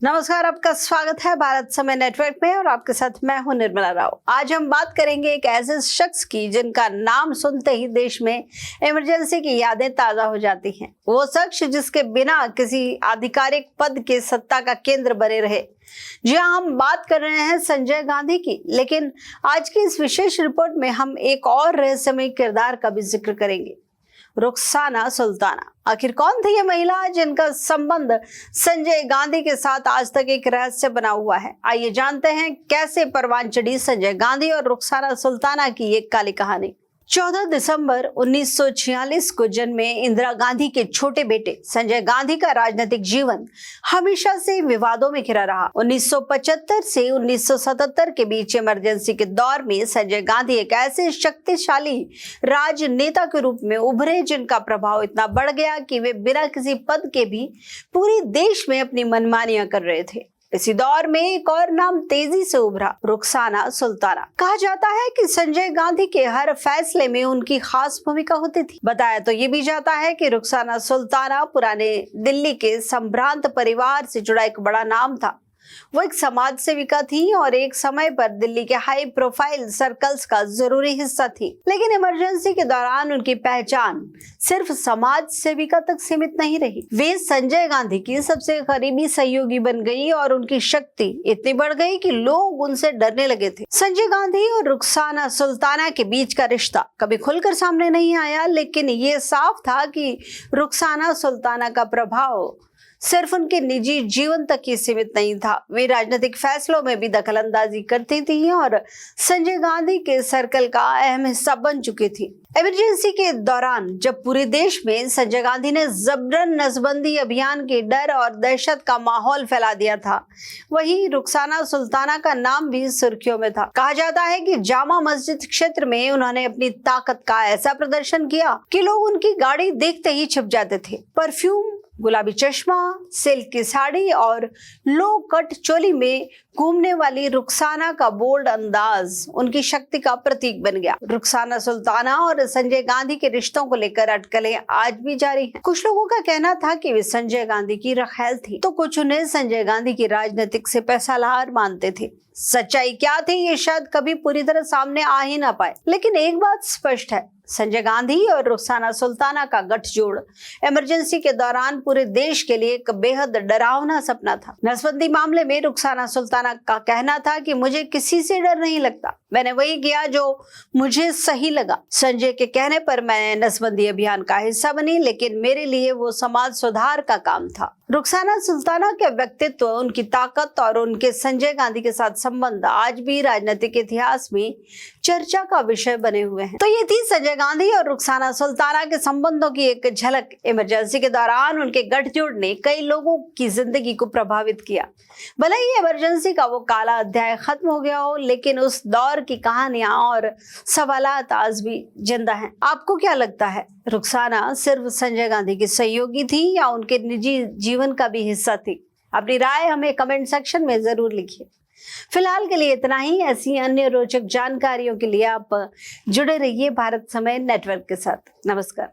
नमस्कार, आपका स्वागत है भारत समय नेटवर्क में और आपके साथ मैं हूं निर्मला राव। आज हम बात करेंगे एक ऐसे शख्स की जिनका नाम सुनते ही देश में इमरजेंसी की यादें ताजा हो जाती हैं। वो शख्स जिसके बिना किसी आधिकारिक पद के सत्ता का केंद्र बने रहे। जी हाँ, हम बात कर रहे हैं संजय गांधी की। लेकिन आज की इस विशेष रिपोर्ट में हम एक और रहस्यमय किरदार का भी जिक्र करेंगे, रुखसाना सुल्ताना। आखिर कौन थी ये महिला जिनका संबंध संजय गांधी के साथ आज तक एक रहस्य बना हुआ है। आइए जानते हैं कैसे परवान चढ़ी संजय गांधी और रुखसाना सुल्ताना की एक काली कहानी। 14 दिसंबर 1946 को जन्मे इंदिरा गांधी के छोटे बेटे संजय गांधी का राजनीतिक जीवन हमेशा से विवादों में घिरा रहा। 1975 से 1977 के बीच इमरजेंसी के दौर में संजय गांधी एक ऐसे शक्तिशाली राजनेता के रूप में उभरे जिनका प्रभाव इतना बढ़ गया कि वे बिना किसी पद के भी पूरे देश में अपनी मनमानियां कर रहे थे। इसी दौर में एक और नाम तेजी से उभरा, रुखसाना सुल्ताना। कहा जाता है कि संजय गांधी के हर फैसले में उनकी खास भूमिका होती थी। बताया तो ये भी जाता है कि रुखसाना सुल्ताना पुराने दिल्ली के संभ्रांत परिवार से जुड़ा एक बड़ा नाम था। वो एक समाज सेविका थी और एक समय पर दिल्ली के हाई प्रोफाइल सर्कल्स का जरूरी हिस्सा थी। लेकिन इमरजेंसी के दौरान उनकी पहचान सिर्फ समाज सेविका तक सीमित नहीं रही। वे संजय गांधी की सबसे करीबी सहयोगी बन गई और उनकी शक्ति इतनी बढ़ गई कि लोग उनसे डरने लगे थे। संजय गांधी और रुखसाना सुल्ताना के बीच का रिश्ता कभी खुलकर सामने नहीं आया, लेकिन ये साफ था कि रुखसाना सुल्ताना का प्रभाव सिर्फ उनके निजी जीवन तक ही सीमित नहीं था। वे राजनीतिक फैसलों में भी दखलंदाजी करती थी और संजय गांधी के सर्कल का अहम हिस्सा बन चुकी थी। इमरजेंसी के दौरान जब पूरे देश में संजय गांधी ने जबरन नसबंदी अभियान के डर और दहशत का माहौल फैला दिया था, वहीं रुखसाना सुल्ताना का नाम भी सुर्खियों में था। कहा जाता है कि जामा मस्जिद क्षेत्र में उन्होंने अपनी ताकत का ऐसा प्रदर्शन किया कि लोग उनकी गाड़ी देखते ही छिप जाते थे। परफ्यूम, गुलाबी चश्मा, सिल्क की साड़ी और लो कट चोली में घूमने वाली रुखसाना का बोल्ड अंदाज उनकी शक्ति का प्रतीक बन गया। रुखसाना सुल्ताना और संजय गांधी के रिश्तों को लेकर अटकलें आज भी जारी हैं। कुछ लोगों का कहना था कि वे संजय गांधी की रखैल थी, तो कुछ उन्हें संजय गांधी की राजनीतिक से पैसालार मानते थे। सच्चाई क्या थी ये शायद कभी पूरी तरह सामने आ ही ना पाए, लेकिन एक बात स्पष्ट है, संजय गांधी और रुखसाना सुल्ताना का गठजोड़ इमरजेंसी के दौरान पूरे देश के लिए एक बेहद डरावना सपना था। नसबंदी मामले में रुखसाना सुल्ताना का कहना था कि मुझे किसी से डर नहीं लगता, मैंने वही किया जो मुझे सही लगा। संजय के कहने पर मैं नसबंदी अभियान का हिस्सा बनी, लेकिन मेरे लिए वो समाज सुधार का काम था। रुखसाना सुल्ताना के व्यक्तित्व, उनकी ताकत और उनके संजय गांधी के साथ संबंध आज भी राजनीतिक इतिहास में चर्चा का विषय बने हुए हैं। तो ये थी संजय गांधी और रुखसाना सुल्ताना के संबंधों की एक झलक। इमरजेंसी के दौरान उनके गठजोड़ ने कई लोगों की जिंदगी को प्रभावित किया। भले ही इमरजेंसी का वो काला अध्याय खत्म हो गया हो, लेकिन उस दौर की कहानियां और सवालात आज भी जिंदा हैं। आपको क्या लगता है, रुखसाना सिर्फ संजय गांधी की सहयोगी थी या उनके निजी जीवन का भी हिस्सा थी? अपनी राय हमें कमेंट सेक्शन में जरूर लिखिए। फिलहाल के लिए इतना ही। ऐसी अन्य रोचक जानकारियों के लिए आप जुड़े रहिए भारत समय नेटवर्क के साथ। नमस्कार।